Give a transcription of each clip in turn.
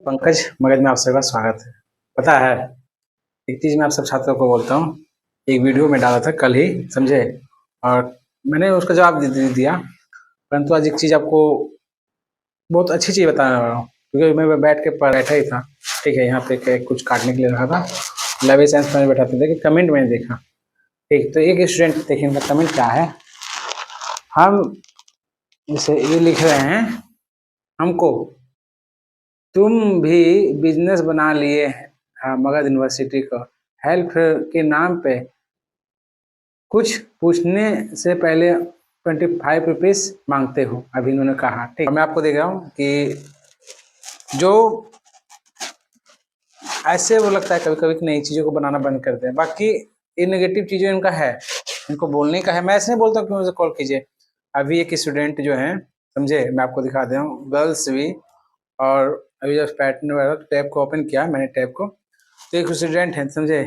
पंकज मगध में आप सबका स्वागत है। पता है, एक चीज़ मैं आप सब छात्रों को बोलता हूँ। एक वीडियो में डाला था कल ही, समझे, और मैंने उसका जवाब दे दिया। परंतु आज एक चीज़ आपको बहुत अच्छी चीज़ बता रहा हूँ, क्योंकि मैं बैठ के बैठा ही था। ठीक है, यहाँ पे कुछ काटने के लिए रखा था। लव साइंस में बैठा था कि कमेंट मैंने देखा। ठीक, तो एक स्टूडेंट देखिए इनका कमेंट क्या है। हम जैसे ये लिख रहे हैं, हमको तुम भी बिजनेस बना लिए हैं मगध यूनिवर्सिटी का हेल्प के नाम पे कुछ पूछने से पहले 25 रुपीज मांगते हो, अभी इन्होंने कहा। ठीक, मैं आपको देख रहा हूँ कि जो ऐसे वो लगता है कभी कभी कि नई चीज़ों को बनाना बंद कर दें। बाकी ये नेगेटिव चीज़ें इनका है, इनको बोलने का है। मैं ऐसे नहीं बोलता कि मुझे कॉल कीजिए। अभी एक स्टूडेंट जो है, समझे, मैं आपको दिखा दे रहा हूँ, गर्ल्स भी। और अभी जब पैटर्न वाला टैब को ओपन किया मैंने, टैब को, तो एक स्टूडेंट है, समझे,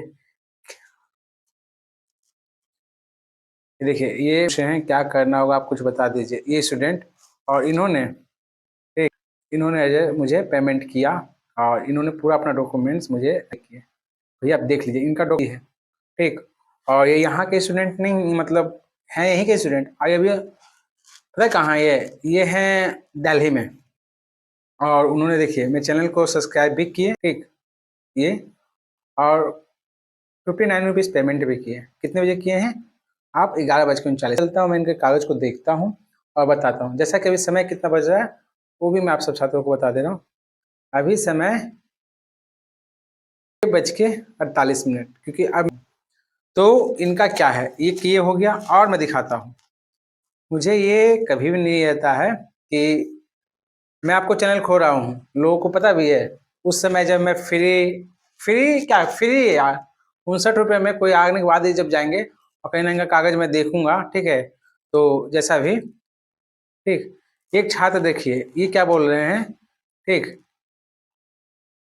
देखिए ये हैं, क्या करना होगा आप कुछ बता दीजिए। ये स्टूडेंट और इन्होंने, ठीक, इन्होंने मुझे पेमेंट किया और इन्होंने पूरा अपना डॉक्यूमेंट्स मुझे किए। भैया आप देख लीजिए, इनका डॉक्यूमेंट है। ठीक, और ये यहाँ के स्टूडेंट नहीं, मतलब हैं यहीं के स्टूडेंट। और अभी पता है कहाँ ये हैं, दिल्ली में। और उन्होंने देखिए मेरे चैनल को सब्सक्राइब भी किए। ठीक, ये और 59 रुपीज़ पेमेंट भी किए। कितने बजे किए हैं आप? 11:39। चलता हूँ, मैं इनके कागज़ को देखता हूँ और बताता हूँ। जैसा कि अभी समय कितना बज रहा है वो भी मैं आप सब छात्रों को बता दे रहा हूँ। अभी समय 6:48, क्योंकि अब तो इनका क्या है, ये हो गया। और मैं दिखाता हूँ, मुझे ये कभी भी नहीं रहता है कि मैं आपको चैनल खो रहा हूँ, लोगों को पता भी है। उस समय जब मैं फ्री है यार, 59 रुपये में कोई आने के बाद ही जब जाएंगे और कहीं ना कहीं कागज मैं देखूंगा। ठीक है, तो जैसा भी, ठीक, एक छात्र देखिए ये क्या बोल रहे हैं। ठीक,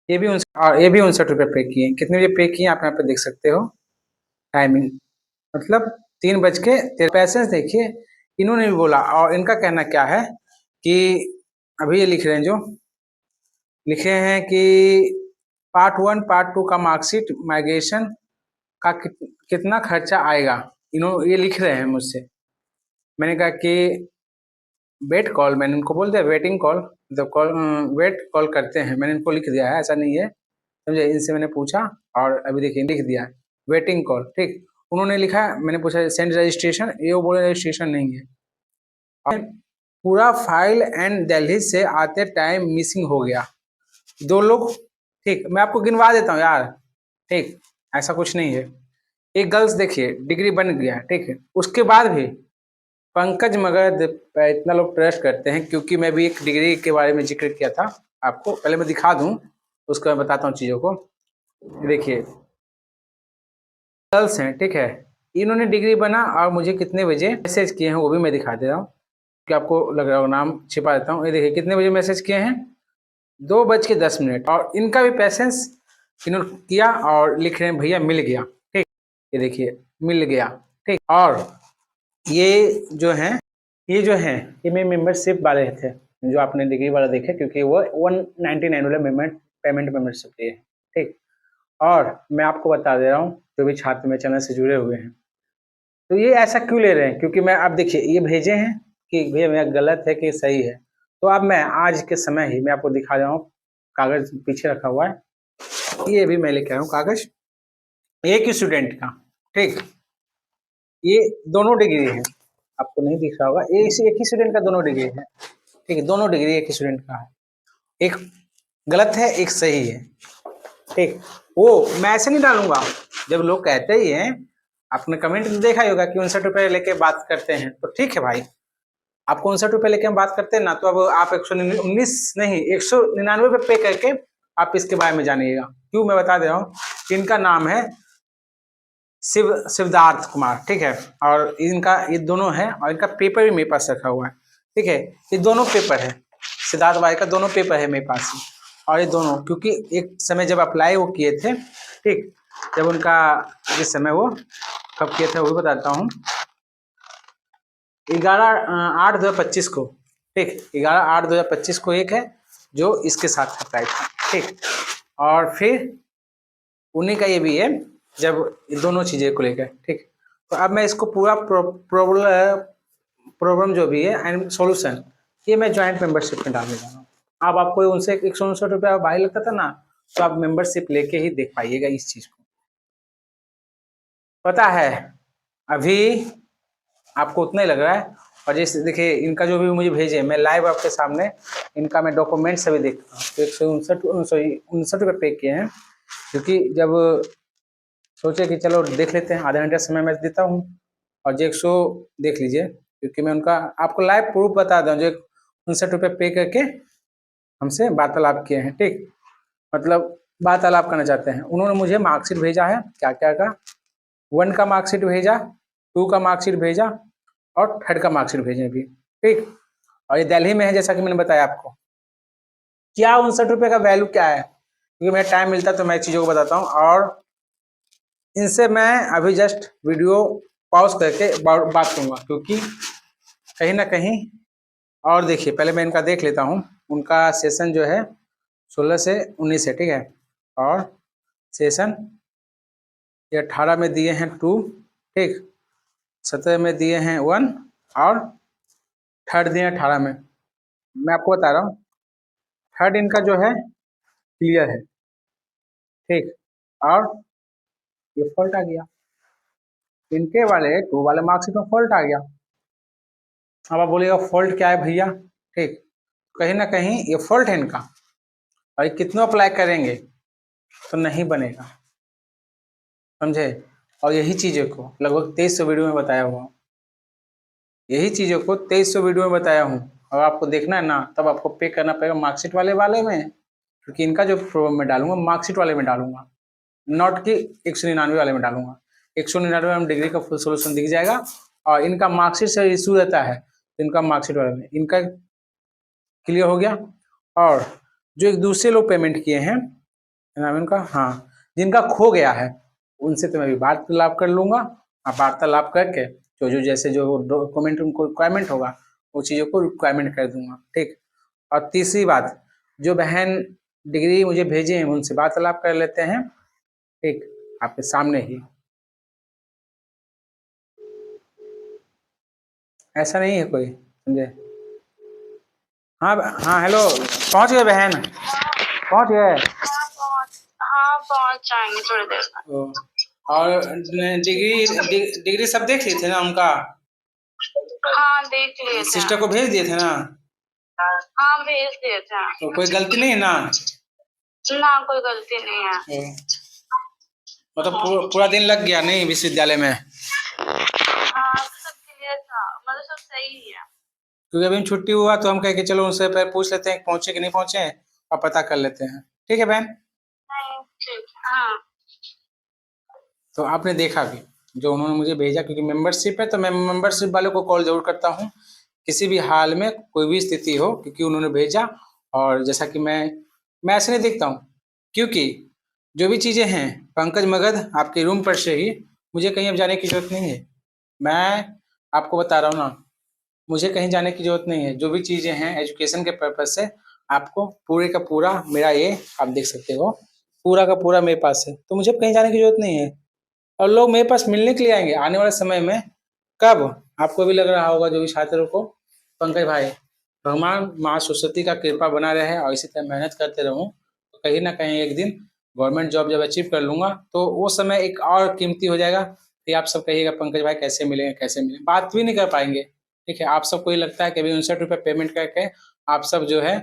ये भी और ये भी 59 रुपये पे किए। कितने बजे पे किए आप यहाँ पे देख सकते हो टाइमिंग, मतलब 3:13। पैसे देखिए इन्होंने भी बोला। और इनका कहना क्या है कि अभी ये लिख रहे हैं, जो लिखे हैं कि पार्ट 1 पार्ट 2 का मार्कशीट माइग्रेशन का कितना खर्चा आएगा, इन्होंने ये लिख रहे हैं मुझसे। मैंने कहा कि वेट कॉल, मैंने उनको बोल दिया वेटिंग कॉल, जब कॉल वेट कॉल करते हैं, मैंने इनको लिख दिया है, ऐसा नहीं है, समझे। इनसे मैंने पूछा और अभी देखिए लिख दिया है वेटिंग कॉल। ठीक, उन्होंने लिखा, मैंने पूछा सेंड रजिस्ट्रेशन, ये वो बोले रजिस्ट्रेशन नहीं है। और पूरा फाइल एंड दिल्ली से आते टाइम मिसिंग हो गया 2 लोग। ठीक, मैं आपको गिनवा देता हूँ यार। ठीक, ऐसा कुछ नहीं है। एक गर्ल्स देखिए डिग्री बन गया। ठीक है, उसके बाद भी पंकज मगध पे इतना लोग ट्रस्ट करते हैं, क्योंकि मैं भी एक डिग्री के बारे में जिक्र किया था आपको। पहले मैं दिखा दूं, उसके बाद बताता हूँ चीज़ों को। देखिए गर्ल्स हैं, ठीक है, इन्होंने डिग्री बना और मुझे कितने बजे मैसेज किए हैं वो भी मैं दिखा दे रहा हूँ, कि आपको लग रहा हो नाम छिपा देता हूँ। ये देखिए कितने बजे मैसेज किए हैं, 2:10। और इनका भी पैसेंस इन्होंने किया और लिख रहे हैं भैया मिल गया। ठीक, ये देखिए मिल गया। ठीक, और ये जो हैं, ये मेरे मेंबरशिप वाले थे, जो आपने डिग्री वाला देखे, क्योंकि वो 199 वाला मेंबरशिप लिए। ठीक, और मैं आपको बता दे रहा हूँ, जो भी छात्र मेरे चैनल से जुड़े हुए हैं, तो ये ऐसा क्यों ले रहे हैं, क्योंकि मैं, आप देखिए ये भेजे हैं कि भैया मेरा गलत है कि सही है। तो अब मैं आज के समय ही मैं आपको दिखा रहा हूँ, कागज पीछे रखा हुआ है, ये भी मैं लेके आया हूँ कागज, एक ही स्टूडेंट का। ठीक, ये दोनों डिग्री है, आपको नहीं दिख रहा होगा, ये इसी एक ही स्टूडेंट का दोनों डिग्री है। ठीक है, दोनों डिग्री एक ही स्टूडेंट का है, एक गलत है एक सही है। ठीक, वो मैं ऐसे नहीं डालूंगा। जब लोग कहते ही हैं, आपने कमेंट में देखा ही होगा कि 59 रुपये लेके बात करते हैं, तो ठीक है भाई, आपको 59 रुपये लेके हम बात करते हैं ना, तो अब आप 119 नहीं 199 पे करके आप इसके बारे में जानिएगा। क्यों, मैं बता दे रहा हूँ। इनका नाम है शिवदार्थ कुमार। ठीक है, और इनका ये दोनों है, और इनका पेपर भी मेरे पास रखा हुआ है। ठीक है, ये दोनों पेपर है, सिद्धार्थ भाई का दोनों पेपर है मेरे पास। और ये दोनों, क्योंकि एक समय जब अप्लाई वो किए थे, ठीक, जब उनका जिस समय वो कब किए थे वो भी बताता हूँ, 11/8/2025 को। ठीक, 11/8/2025 को एक है जो इसके साथ अप्लाई था। ठीक। और फिर उन्हीं का ये भी है, जब दोनों चीजें को लेकर, ठीक। तो अब मैं इसको पूरा प्रॉब्लम जो भी है एंड सॉल्यूशन, ये मैं ज्वाइंट मेंबरशिप में डालने जा रहा हूँ। अब आपको उनसे 169 रुपया भाई लगता था ना, तो आप मेंबरशिप लेके ही देख पाइएगा इस चीज को। पता है अभी आपको उतना ही लग रहा है। और जैसे देखिए इनका जो भी मुझे भेजे, मैं लाइव आपके सामने इनका मैं डॉक्यूमेंट सभी देखता हूँ। तो 169 रुपये पे किए हैं, क्योंकि जब सोचे कि चलो देख लेते हैं, आधा घंटे समय मैं देता हूँ। और जो 100 देख लीजिए, क्योंकि मैं उनका आपको लाइव प्रूफ बता दूँ, जो 69 रुपये पे करके हमसे वार्तालाप किए हैं, ठीक। मतलब वार्तालाप करना चाहते हैं। उन्होंने मुझे मार्कशीट भेजा है, क्या क्या का 1 का मार्कशीट भेजा, 2 का मार्कशीट भेजा और 3rd का मार्कशीट भेजे भी, ठीक। और ये दिल्ली में है, जैसा कि मैंने बताया आपको। क्या 69 रुपये का वैल्यू क्या है, क्योंकि मेरा टाइम मिलता है तो मैं चीज़ों को बताता हूँ। और इनसे मैं अभी जस्ट वीडियो पॉज करके बात करूँगा, क्योंकि कहीं ना कहीं। और देखिए पहले मैं इनका देख लेता हूँ। उनका सेशन जो है 16 से 19 है, ठीक है। और सेशन ये 18 में दिए हैं 2, ठीक। 17 में दिए हैं 1 और 3rd दिए हैं 18 में। मैं आपको बता रहा हूँ 3rd इनका जो है क्लियर है, ठीक। और ये फॉल्ट आ गया, इनके वाले 2 वाले मार्कशीट में फॉल्ट आ गया। अब आप बोलिएगा फॉल्ट क्या है भैया, ठीक। कहीं ना कहीं ये फॉल्ट है इनका, और कितना अप्लाई करेंगे तो नहीं बनेगा, समझे। और यही चीज़ों को लगभग 2300 वीडियो में बताया हुआ, यही चीज़ों को 2300 वीडियो में बताया हूँ। और आपको देखना है ना, तब आपको पे करना पड़ेगा मार्कशीट वाले में, क्योंकि इनका जो प्रॉब्लम मैं डालूंगा मार्कशीट वाले में डालूंगा, नॉट कि 199 वाले में डालूंगा। 199 में डिग्री का फुल सोल्यूशन दिख जाएगा, और इनका मार्कशीट से इशू रहता है, तो इनका मार्कशीट वाले में इनका क्लियर हो गया। और जो एक दूसरे लोग पेमेंट किए हैं नाम इनका, हाँ, जिनका खो गया है, उनसे तो मैं भी वार्तालाप कर लूंगा। आप वार्तालाप करके जो जैसे जो डॉक्यूमेंट उनको रिक्वायरमेंट होगा, वो चीज़ों को रिक्वायरमेंट कर दूंगा, ठीक। और तीसरी बात, जो बहन डिग्री मुझे भेजे हैं उनसे वार्तालाप कर लेते हैं, ठीक, आपके सामने ही। ऐसा नहीं है कोई, समझे। हाँ हाँ, हेलो, पहुँच गए बहन, पहुँच गए। हाँ पहुंच जाएंगे थोड़ी देर में। और डिग्री सब देख लिए थे ना उनका? हाँ देख लिए थे। सिस्टर को भेज दिए थे ना? हाँ भेज दिए थे। तो कोई गलती नहीं है ना? ना कोई गलती नहीं है। मतलब पूरा दिन लग गया नहीं विश्वविद्यालय में? हाँ सब क्लियर था, मतलब सब सही है। क्योंकि अभी छुट्टी हुआ तो हम कह के चलो उनसे पहले पूछ लेते हैं पहुंचे कि नहीं पहुंचे, और पता कर लेते हैं, ठीक है बहन। ठीक, हाँ। तो आपने देखा कि जो उन्होंने मुझे भेजा, क्योंकि मेंबरशिप है तो मैं मेंबरशिप वाले को कॉल जरूर करता हूँ किसी भी हाल में, कोई भी स्थिति हो, क्योंकि उन्होंने भेजा। और जैसा कि मैं ऐसे नहीं देखता हूँ, क्योंकि जो भी चीज़ें हैं पंकज मगध आपके रूम पर से ही, मुझे कहीं अब जाने की जरूरत नहीं है। मैं आपको बता रहा हूँ ना, मुझे कहीं जाने की जरूरत नहीं है। जो भी चीज़ें हैं एजुकेशन के पर्पज से आपको पूरे का पूरा मेरा ये आप देख सकते हो, पूरा का पूरा मेरे पास है, तो मुझे कहीं जाने की जरूरत नहीं है। और लोग मेरे पास मिलने के लिए आएंगे आने वाले समय में। कब? आपको भी लग रहा होगा जो भी छात्रों को, पंकज भाई, भगवान माँ सरस्वती का कृपा बना रहे और इसी तरह मेहनत करते रहूँ, तो कहीं ना कहीं एक दिन गवर्नमेंट जॉब जब अचीव कर लूंगा, तो वो समय एक और कीमती हो जाएगा कि आप सब कहिएगा पंकज भाई कैसे मिलेंगे, कैसे मिलेंगे, बात भी नहीं कर पाएंगे, ठीक है। आप सबको ये लगता है कि अभी 69 रुपये पेमेंट करके आप सब जो है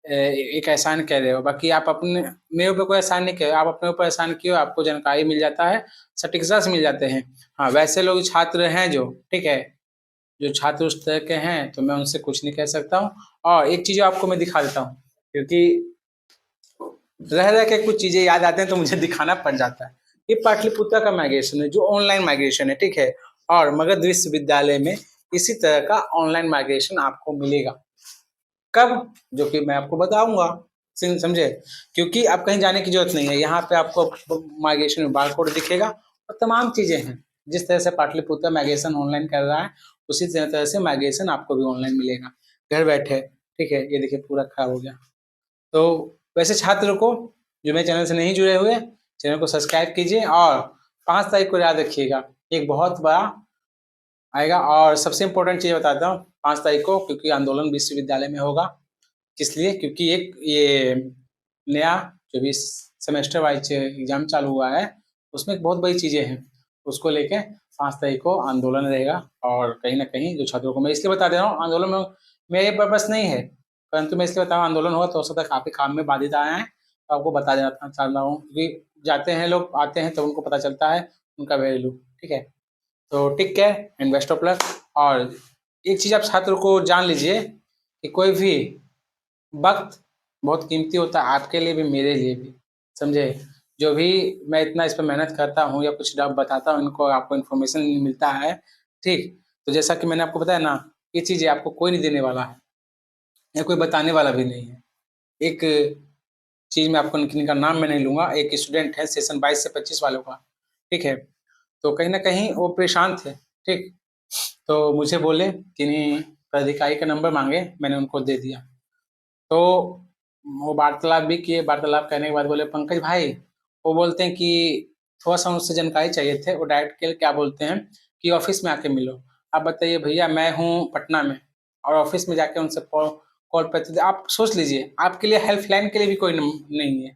एक एहसान कह रहे हो, बाकी आप अपने मेरे ऊपर कोई एहसान नहीं कह रहे हो, आप अपने ऊपर एहसान किए हो, आपको जानकारी मिल जाता है, सटीकता मिल जाते हैं। हाँ, वैसे लोग छात्र हैं जो, ठीक है, जो छात्र उस तरह के हैं, तो मैं उनसे कुछ नहीं कह सकता हूँ। और एक चीज़ आपको मैं दिखा देता हूँ, क्योंकि रह रह के कुछ चीज़ें याद आते हैं तो मुझे दिखाना पड़ जाता है। ये पाटलिपुत्र का माइग्रेशन है, जो ऑनलाइन माइग्रेशन है, ठीक है। और मगध विश्वविद्यालय में इसी तरह का ऑनलाइन माइग्रेशन आपको मिलेगा। कब? जो कि मैं आपको बताऊंगा, समझे। क्योंकि आप कहीं जाने की जरूरत नहीं है, यहाँ पे आपको माइग्रेशन में बारकोड दिखेगा और तमाम चीजें हैं। जिस तरह से पाटलिपुत्र माइग्रेशन ऑनलाइन कर रहा है, उसी तरह से माइग्रेशन आपको भी ऑनलाइन मिलेगा घर बैठे, ठीक है। ये देखिए पूरा खराब हो गया, तो वैसे छात्र को जो मेरे चैनल से नहीं जुड़े हुए, चैनल को सब्सक्राइब कीजिए और 5 तारीख को याद रखिएगा, एक बहुत बड़ा आएगा। और सबसे इम्पोर्टेंट चीज़ बताता हूँ, 5 तारीख को, क्योंकि आंदोलन विश्वविद्यालय में होगा। किस लिए? क्योंकि एक ये नया जो भी सेमेस्टर वाइज एग्जाम चालू हुआ है, उसमें बहुत बड़ी चीज़ें हैं, उसको लेके 5 तारीख को आंदोलन रहेगा। और कहीं ना कहीं जो छात्रों को मैं इसलिए बता दे रहा हूँ, आंदोलन में मेरे पर्पस नहीं है, परंतु मैं इसलिए बता रहा हूँ, आंदोलन होगा तो हो सकता है काफ़ी काम में बाधित आए हैं, तो आपको बता देना चाहता हूँ, क्योंकि जाते हैं लोग, आते हैं तो उनको पता चलता है उनका वैल्यू। ठीक है, तो take care and best of luck. और एक चीज़ आप छात्र को जान लीजिए कि कोई भी वक्त बहुत कीमती होता है, आपके लिए भी मेरे लिए भी, समझे। जो भी मैं इतना इस पर मेहनत करता हूँ या कुछ बताता हूँ इनको, आपको इन्फॉर्मेशन मिलता है, ठीक। तो जैसा कि मैंने आपको बताया ना, ये चीज़ें आपको कोई नहीं देने वाला है या कोई बताने वाला भी नहीं है। एक चीज़ मैं आपको, किन्हीं का नाम मैं नहीं लूँगा, एक स्टूडेंट है सेशन 22 से 25 वालों का, ठीक है। तो कहीं ना कहीं वो परेशान थे, ठीक। तो मुझे बोले, किन्हीं पदाधिकारी का नंबर मांगे, मैंने उनको दे दिया। तो वो वार्तालाप भी किए, वार्तालाप करने के बाद बोले, पंकज भाई, वो बोलते हैं कि थोड़ा सा मुझसे जानकारी चाहिए थे। वो डायरेक्ट के क्या बोलते हैं कि ऑफिस में आके मिलो। आप बताइए भैया, मैं हूँ पटना में और ऑफिस में जाके उनसे कॉल पे, तो आप सोच लीजिए, आपके लिए हेल्पलाइन के लिए भी कोई नहीं है।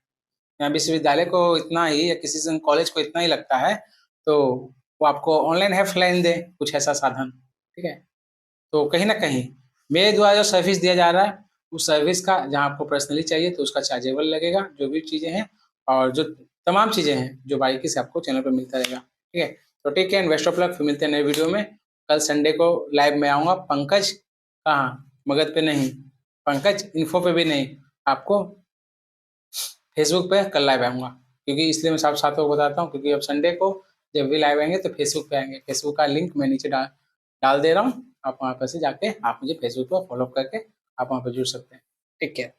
यहाँ विश्वविद्यालय को इतना ही या किसी कॉलेज को इतना ही लगता है, तो वो आपको ऑनलाइन हेल्पलाइन दे, कुछ ऐसा साधन, ठीक है। तो कहीं ना कहीं मेरे द्वारा जो सर्विस दिया जा रहा है, उस सर्विस का जहाँ आपको पर्सनली चाहिए तो उसका चार्जेबल लगेगा, जो भी चीज़ें हैं और जो तमाम चीज़ें हैं जो बारीकी से आपको चैनल पर मिलता रहेगा, ठीक है। तो take care and best of luck, फिर मिलते हैं नए वीडियो में। कल संडे को लाइव में आऊँगा, पंकज कहाँ, मगध पे नहीं, पंकज इन्फो पे भी नहीं, आपको फेसबुक पे कल लाइव आऊँगा। क्योंकि इसलिए मैं साथ साथों को बताता हूँ, क्योंकि अब संडे को जब भी लाइव आएंगे तो फेसबुक पे आएंगे। फेसबुक का लिंक मैं नीचे डाल दे रहा हूँ, आप वहाँ पर से जाके आप मुझे फेसबुक पर फॉलो करके आप वहाँ पर जुड़ सकते हैं। Take care.